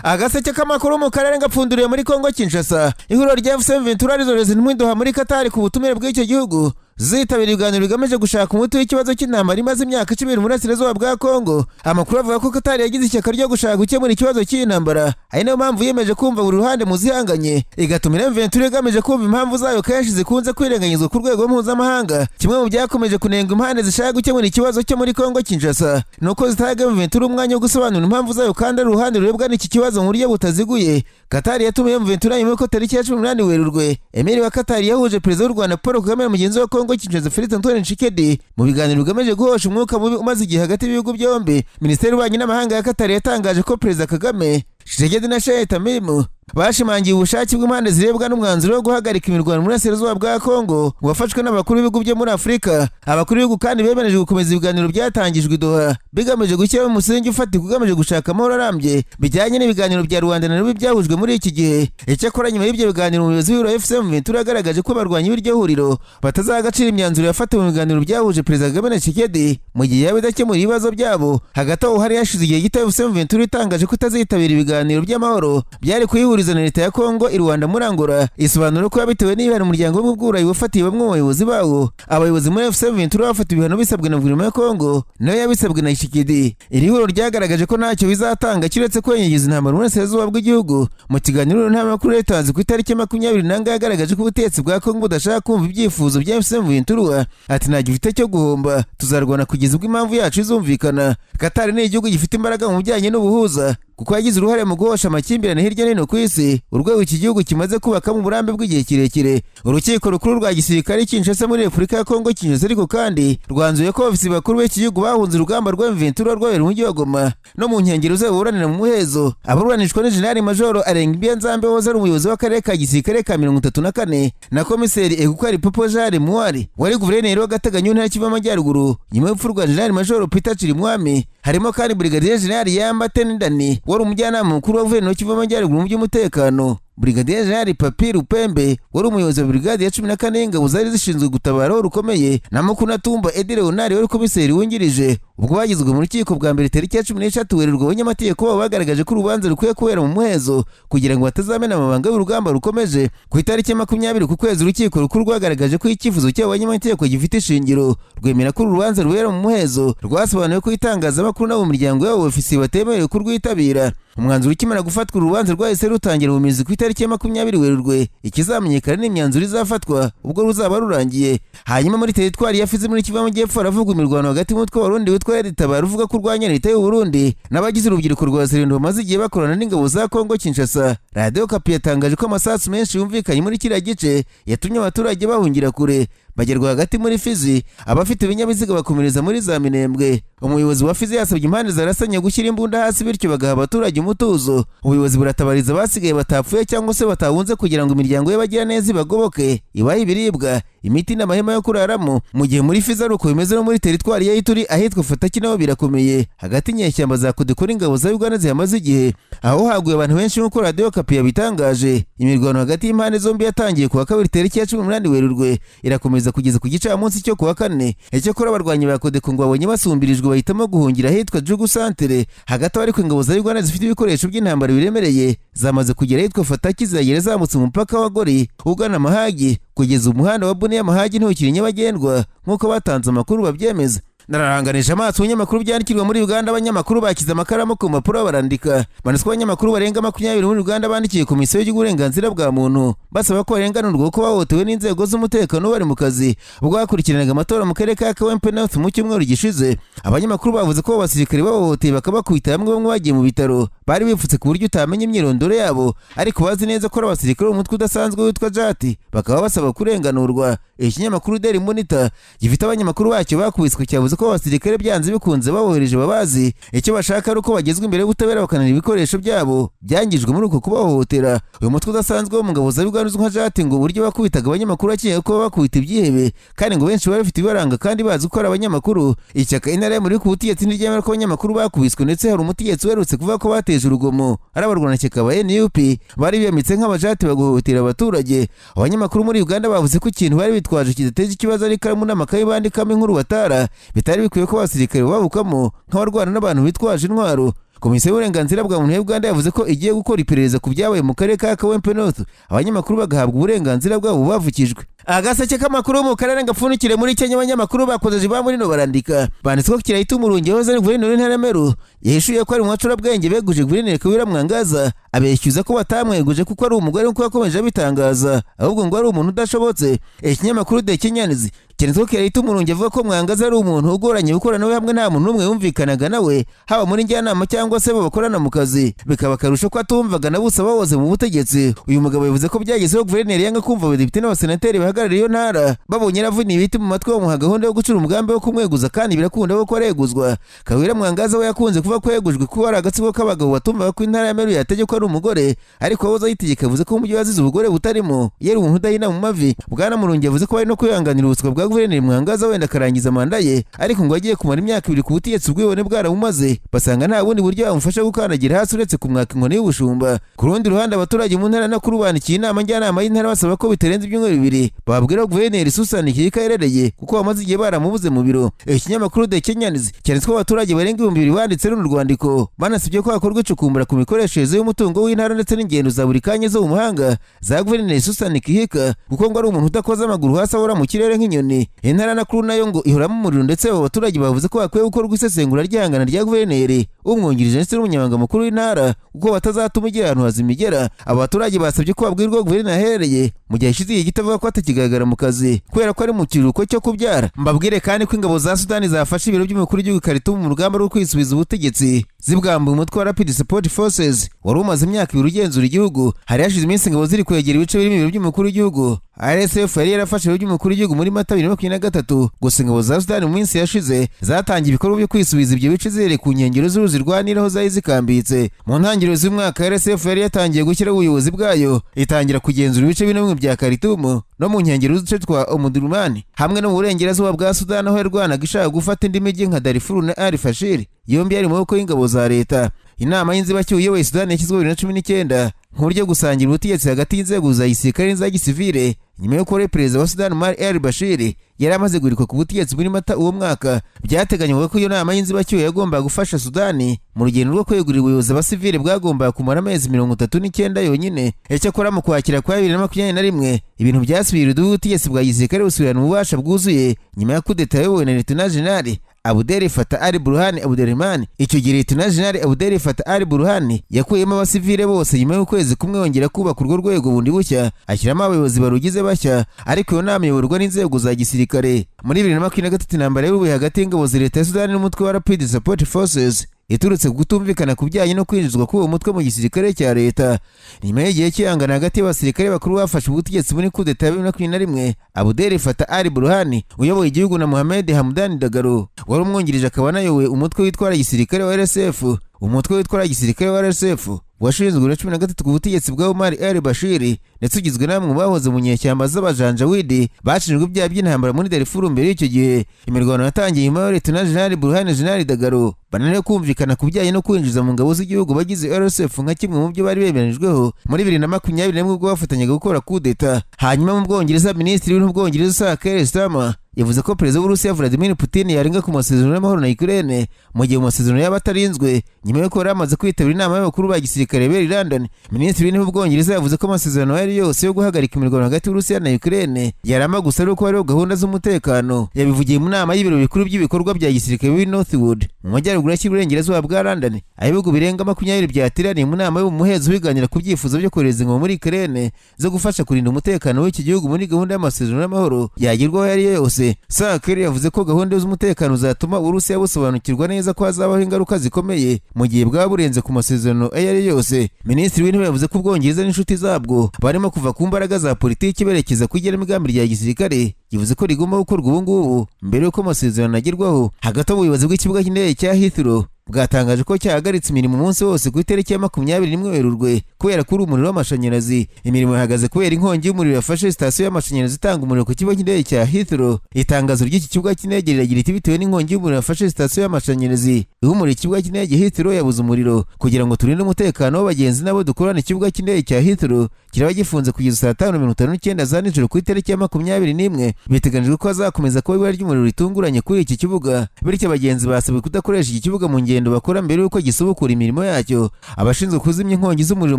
Agaseke k'amakuru mu karere gapfunduriye muri Kongo Kinshasa. Ihuriro rya FC23 rizoreza n'imwiduha muri Qatar ku butumire bw'icyo gihugu. Zitabira ibiganiro bigamije gushaka umuti w'ikibazo cy'intambara imaze imyaka 10 mu burasirazuba bwa Kongo. Amakuru avuga ko Qatar yagize ishyaka ryo gushaka gukemura ikibazo cy'intambara, ari nayo mpamvu yemeje kumva buri ruhande mu zihanganye, igatumira M23 igamije kumva impamvu zayo kenshi zikunze kwirenganyizwa ku rwego mpuzamahanga. Kimwe mu byakomeje kunenga impande zishaka gukemura ikibazo cyo muri Kongo Kinshasa nuko zitaga M23 umwanya wo gusobanura impamvu zayo kandi ari uruhande rurebwa n'iki kibazo mu buryo butaziguye. Qatar yatumiye M23 nyuma ko tariki ya 18 Werurwe Emiri wa Qatar yahuje perezida w'u Rwanda Paul Kagame mugenzi wa Kongo Kinshasa Felix Antoine Tshisekedi mu biganiro bigamije guhosha umwuka mubi umaze igihe hagati y'ibihugu byombi. Minisiteri y'Ububanyi n'Amahanga ya Qatar yatangaje ko Perezida Kagame, Tshisekedi na Sheikh Tamim bashimangiye ubushake bw'impande zirebwa n'umwanzuro wo guhagarika imirwano mu burasirazuba bwa Kongo wafashwe n'abakuru b'ibihugu byo muri Afurika. Abakuru b'ibihugu kandi bemeje gukomeza ibiganiro byatangijwe i Doha bigamije gushyiraho umusingi ufatika ugamije gushaka amahoro arambye bijyanye n'ibiganiro bya Rwanda na Nairobi byahujwe muri iki gihe. Icyakora nyuma y'ibyo biganiro umuyobozi w'ihuriro FC23 yagaragaje ko abarwanyi b'iryo huriro batazagacira imyanzuro yafatiwe mu biganiro byahuje Perezida Kagame na Tshisekedi mu gihe yaba idakemura ibibazo byabo. Hagati aho hari hashize igihe gito FC23 itangaje ko itazitabira ibiganiro by'amahoro byari kuyihuriza na leta ya Kongo i Rwanda muri Angola. Isobanura ko yabitewe n'ibihano umuryango w'ubwurayi wafatiye bamwe mu bayobozi bawo. Abayobozi muri FC23 bafatiwe ibihano bisabwe na guverinoma ya Kongo nayo yabisabwe na Tshisekedi. Iri huriro ryagaragaje ko ntacyo bizatanga kiretse kwenyegeza intambara mu burasirazuba bw'igihugu. Mu kiganiro n'amakuru yatanze ku itariki 20 nanga yagaragaje ko ubutegetsi bwa Kongo budashaka kumva ibyifuzo bya FC23, ati nta gifite cyo guhomba, tuzarwana kugeza ubwo impamvu yacu izumvikana. Qatar ni igihugu gifite imbaraga mu bijyanye n'ubuhuza kuko yagize uruhare mu guhosha amakimbirane hirya no hino ku isi, urwego iki gihugu kimaze kubaka mu burambe bw'igihe kirekire. Urukiko rukuru rwa gisirikare Kinshasa muri Repubulika ya Kongo Kinshasa ariko kandi rwanzuye ko abafisi bakuru b'iki gihugu bahunze urugamba rwa M23 rwabera mu mujyi wa Goma no mu nkengero zawo buranira mu muhezo. Ababuranishwa ni General Major Arenga Nzambe wahoze ari umuyobozi w'akarere ka gisirikare ka 34 na komiseri Egukwari Popo Jare Muwari wari guverineri w'agateganyo ntara Kivu y'Amajyaruguru nyuma y'urupfu rwa General Major Peter Chirimwami. Harimo kandi Brigadier General Yamba Tenidani wari umujyanama mukuru wa guverineri Kivu y'Amajyaruguru mu by'umutekano. Brigadier General Papi Rupembe wari umuyobozi wa brigade ya 14 y'ingabo zari zishinzwe gutabara rukomeye, na Mukuna Tumba Edi Leonard wari komiseri wungirije. Ubwo bagizwe mu rukiko bwa mbere tariki ya 13 Werurwe abanyamategeko babo bagaragaje ko urubanza rukwiye kubera mu muhezo kugira ngo batazamena amabanga y'urugamba rukomeje. Ku itariki ya 20 ku kwezi urukiko rukuru rwagaragaje ko icyifuzo cy'abanyamategeko gifite ishingiro, rwemera ko urubanza rubera mu muhezo. Rwasobanuye ko itangazamakuru n'abo miryango yabo ofisi batemerewe kurwitabira. Umwanzuro ukimara gufatwa urubanza rwahise rutangira ubumizi ku itariki ya 20 Werurwe. Ikizamenyekana n'imyanzuro izafatwa ubwo ruzaba rurangiye. Hanyuma muri teritwari ya Fizi muri Kivu y'Amajyepfo haravugwa imirwano hagati y'umutwe w'Abarundi witwa Tabara uvuga ko urwanya leta y'u Burundi n'abagize urubyiruko rwa Zerendo bamaze igihe bakorana n'ingabo za Kongo Kinshasa. Radio Kapi yatangaje ko amasasu menshi yumvikanye muri kiriya gice yatumye abaturage bahungira kure bagerwa hagati muri Fizi. Abafite ibinyabiziga bakomereza muri za Minembwe. Umuyobozi wa Fizi yasabye impande zarasanye gushyira imbunda hasi bityo bagaha abaturage umutuzo. Ubuyobozi buratabariza basigaye batapfuye cyangwa se batahunze kugira ngo imiryango y'abagira neza ibagoboke, ibahe ibiribwa, imiti n'amahema yo kuraramo. Mu gihe muri Fizi ari uko bimeze no muri teritwari ya Ituri ahitwa Fataki naho birakomeye hagati nyeshyamba za Kodekora ingabo za Uganda zihamaze igihe, aho haguye abantu benshi nk'uko Radio Kapi yabitangaje. Imirwano hagati y'impande zombi yatangiye ku wa kabiri tariki ya 18 Werurwe irakomeza kugeza ku gicamunsi cyo ku wa kane. Icyakora abarwanyi ba Kodeko ngo babonye basumbirijwe bahitamo guhungira ahitwa Jugu Centre. Hagati ariko ingabo za Uganda zifite ibikoresho by'intambara biremereye zamaze kugera ahitwa Fataki zagera zamutse umupaka wa Gori ugana Mahagi. Kugeza umuhanda wa Bune ya Mahagi ntukiri nyabagendwa nk'uko batanze amakuru babyemeza. Nararanganisha amaso y'abanyamakuru byandikirwa muri Uganda. Abanyamakuru bakize amakaramu ku mpapuro barandika. Banaswa abanyamakuru barenga 20 muri Uganda bandikiye komisiyo y'uburenganzira bwa muntu basaba ko barenganurwa ko bahotewe n'inzego z'umutekano bari mu kazi ubwo bakurikiranaga amatora mu karere ka Kawempe North mu cyumweru gishize. Abanyamakuru bavuze ko abasirikare bahohoteye bakabakubita bamwe bagiye mu bitaro bari bipfutse ku buryo utamenya imyirondoro yabo, ariko bazi neza ko abasirikare umutwe udasanzwe witwa Jati bakaba basaba kurenganurwa. Ikinyamakuru Daily Monitor gifite abanyamakuru bacyo bakubiswe cyavuze ko abasirikare byanze bikunze babohereje babazi icyo bashaka ari uko bagezwe imbere y'ubutabera bakanira ibikoresho byabo byangijwe muri uko kubahohotera. Uyu mutwe udasanzwe wo mu ngabo za Uganda uzwi nka Jati ngo uburyo bakubitaga abanyamakuru akeye ko bakubita ibyihebe kandi ngo benshi bari bafite ibibaranga kandi bazi ko ari abanyamakuru. Ishyaka intara muri ku butegetsi n'iryemera ko abanyamakuru bakubiswe, ndetse hari umutegetsi uherutse kuvuga ko bateje urugomo ari abarwanashyaka ba NUP bari biyamitse nk'abajati baguhohotera abaturage. Abanyamakuru muri Uganda bavuze ko ikintu bari bitwaje kidateje ikibazo ari ikaramu n'amakayi bandikamo inkuru batara bitari bikwiye ko abasirikare babukamo nk'abarwana n'abantu bitwaje intwaro. komisiyo y'uburenganzira bwa muntu ya Uganda yavuze ko igiye gukora iperereza ku byabaye mu karere ka Kawempe North, abanyamakuru bagahabwa uburenganzira bwabo bavukijwe. Agaseke k'amakuru mu karere gapfundikire muri Kenya, abanyamakuru bakoze ba Muri barandika banditse ko Kirayitumurundi yahoze ari guverineri w'intara ya Meru yahishuye ko ari umwacurabwenge beguje guverineri Kawira Mwangaza, abeshyuza ko batamweguje kuko ari umugore nk'uko yakomeje abitangaza, ahubwo ngo ari umuntu udashobotse. Ikinyamakuru The Kenyans cyanditse ko Kirayitumurundi avuga ko Mwangaza ari umuntu ugoranye gukora nawe, hamwe nta muntu n'umwe yumvikanaga nawe haba muri njyanama cyangwa se bakorana mu kazi, bikaba akarusho ko atumvaga na bose bahoze mu butegetsi. Uyu mugabo yavuze ko byagezeho guverineri yanga kumva abadepite n'abasenateri bahagarariye iyo ntara babonye yaravuniye ibiti mu matwi bamuha gahunda yo gucura umugambi wo kumweguza, kandi birakunda ko areguzwa. Kawira Mwangaza we yakunze kuva ko yegujwe kuko ari agatsiko k'abagabo batumvaga ko intara ya Meru yategekwa ari umugore, ariko wahoze ayitegeka yavuze ko umujyi wazize ubugore butarimo, yari umuntu udahina mu mavi. Bwana Murungi yavuze ko bari no kwihanganira ubuswa bwa guverineri Mwangaza wenda akarangiza manda ye, ariko ngo agiye kumara imyaka 2 ku butegetsi ubwibone bwaramumaze, basanga nta bundi buryo bamufasha gukandagira hasi uretse kumwaka inkoni y'ubushumba. Ku rundi ruhande abaturage mu ntara nakuru bandikiye inama njyanama y'intara basaba ko bitarenze ibyumweru 2 babwira guverineri Susan Kiyika yerereye kuko bamaze igihe baramubuze mu biro. Ikinyamakuru The Kenyans cyanditse ko abaturage barenga 2,000 banditse runo rwandiko banasibye ko hakorwa icukumbura ku mikoreshereze y'umutungo w'intara ndetse n'ingendo za buri kanya zo mu mahanga za guverineri Susan Kiyika, kuko ngo ari umuntu udakoze amaguru hasi ahora mu kirere nk'inyoni. Intara nakuru nayo ngo ihoramo umuriro, ndetse abo baturage bavuze ko bakwiye gukorwa isesengura ry'ihangana rya guverineri, umwungirije ndetse n'umunyamabanga mukuru w'intara kuko batazatuma igira ahantu hazimigera. Aba baturage basabye ko babwirwa guverineri ahereye mu gihe ishize igihe kitavuga ko atakigaragara mu kazi kubera ko ari mu kiruhuko cyo kubyara. Mbabwire kandi ko ingabo za Sudani zafashe ibiro by'umukuru w'igihugu Khartoum mu rugamba rwo kwisubiza ubutegetsi, zibwambuye umutwe wa Rapid Support Forces wari umaze imyaka 2 ugenzura igihugu. Hari hashize iminsi ingabo ziri kwegera ibice birimo ibiro by'umukuru w'igihugu. RSF yari yarafashe ibiro by'umukuru w'igihugu muri Mata 2023, gusa ingabo za Sudani mu minsi yashize zatangiye ibikorwa byo kwisubiza ibyo bice zere ku nkengero z'uruzi rwa Nile aho zari zikambitse. Mu ntangiriro z'umwaka RSF yari yatangiye gushyira ubuyobozi bwayo, itangira kugenzura ibice bimwe bya Khartoum no mu nkengero z'uduce twa Omdurman hamwe no mu burengerazuba bwa Sudani aho yarwanaga ishaka gufata indi mijyi nka Darfur na Al Fashir, yombi yari mu maboko y'ingabo za leta. Inama y'inzibacyuho iyoboye Sudani yashyizweho 2019 nk'uburyo gusangira ubutegetsi hagati y'inzego za gisirikare n'iza gisivile, nyuma yo kuba perezida wa Sudani Omar al-Bashir yari amaze guhirikwa ku butegetsi muri Mata uwo mwaka. Byateganywaga ko iyo nama y'inzibacyuho yagombaga gufasha Sudani mu rugendo rwo kwegurira ubuyobozi abasivile bwagombaga kumara amezi 39 yonyine. Icyakora mu kwakira kwa 2021 ibintu byasubira ubutegetsi bwa gisirikare busubirana ububasha bwuzuye nyuma ya kudeta yayobowe na Lieutenant General Abdel Fattah al-Burhan Abdelrahman. Icyo gihe Lieutenant General Abdel Fattah al-Burhan yakuyemo abasivile bose nyuma y'ukwezi kumwe yongera kubaka urwo rwego bundi bushya, ashyiramo abayobozi barugize bashya, ariko iyo nama iyoborwa n'inzego za gisirikare. Muri 2023 intambara y'ubuye hagati y'ingabo za leta ya Sudani n'umutwe wa Rapid Support Forces iturutse kutumvikana ku bijyanye no kwinjizwa k'uwo mutwe mu gisirikare cya leta. Nyuma y'igihe cyihangana hagati y'abasirikare bakuru bafashe ubutegetsi muri kudeta ya 2021, Abdel Fattah al-Burhan uyoboye igihugu na Mohamed Hamdan Dagalo wari umwungirije akaba anayoboye umutwe witwara gisirikare wa RSF. Umutwe witwara gisirikare wa RSF washinzwe na 13 ku butegetsi bwa Omar al-Bashir ndetse ugizwe namwe bahoze mu nyeshyamba z'abajanjawidi bashinjwe ibyaha by'intambara muri Darfur. Mbere y'icyo gihe imirwano yatangiye nyuma ya Lieutenant General Burhan General Dagalo bananiwe kumvikana ku bijyanye no kwinjiza mu ngabo z'igihugu bagize RSF nka kimwe mu byo bari bemeranijweho muri 2021 ubwo bafatanyaga gukora kudeta. Hanyuma mu Bwongereza, Minisitiri w'Intebe w'Ubwongereza Sir Keir Starmer yavuze ko Perezida w'Uburusiya Vladimir Putin yarenga ku masezerano y'amahoro na Ukraine mu gihe mu masezerano y'abatarinzwe nyuma yo kuba yamaze kwitabira inama y'abakuru ba gisirikare beri London. Minisitiri w'Intebe w'Ubwongereza yavuze ko amasezerano yari yose yo guhagarika imirwano hagati y'Uburusiya na Ukraine yarama gusa ari uko hariho gahunda z'umutekano. Yabivugiye mu nama y'ibiro bikuru by'ibikorwa bya gisirikare muri Northwood mu majyaruguru y'Iburengerazuba bwa London, aho ibihugu birenga 20 byateraniye mu nama y'umuhezo biganira ku byifuzo byo kohereza ingabo muri Ukraine zo gufasha kurinda umutekano w'iki gihugu muri gahunda y'amasezerano y'amahoro yagirwaho yari yose. Sir Keir yavuze ko gahunda z'umutekano zatuma Uburusiya busobanukirwa neza ko hazabaho ingaruka zikomeye mu gihe bwaba burenze ku masezerano ayo ari yose. Minisitiri w'Intebe yavuze ko Ubwongereza n'inshuti zabwo barimo kuva ku mbaraga za politiki berekeza ku igenamigambi rya gisirikare. Yivuze ko rigomba gukorwa ubu ngubu mbere y'uko amasezerano agerwaho. Hagati ubuyobozi bw'ikibuga cy'indege cya Heathrow bwatangaje ko cyahagaritse imirimo umunsi wose ku itariki ya 21 Werurwe kubera ko umuriro w'amashanyarazi. Imirimo ihagaze kubera inkongi y'umuriro yafashe sitasiyo y'amashanyarazi itanga umuriro ku kibuga cy'indege cya Heathrow. Itangazo ry'iki kibuga cy'indege riragira iti bitewe n'inkongi y'umuriro yafashe sitasiyo y'amashanyarazi ihumura ikibuga cy'indege Heathrow yabuze umuriro. Kugira ngo turinde umutekano w'abagenzi nabo dukorana, ikibuga cy'indege cya Heathrow kiraba gifunze kugeza saa 5:59 za nijoro ku itariki ya 21. Biteganijwe ko hazakomeza kuba ibura ry'umuriro ritunguranye kuri iki kibuga, bityo abagenzi basabwe kudakoresha iki kibuga mu ubukerarugendo bakora mbere y'uko gisubukura imirimo yacyo. Abashinzwe kuzimya inkongi z'umuriro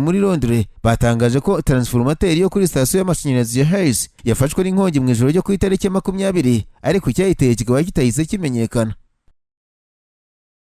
muri Londres batangaje ko transformateri yo kuri sitasiyo y'amashanyarazi ya Hayes yafashwe n'inkongi mu ijoro ryo ku itariki 20, ariko icyayiteye kikaba kitahise kimenyekana.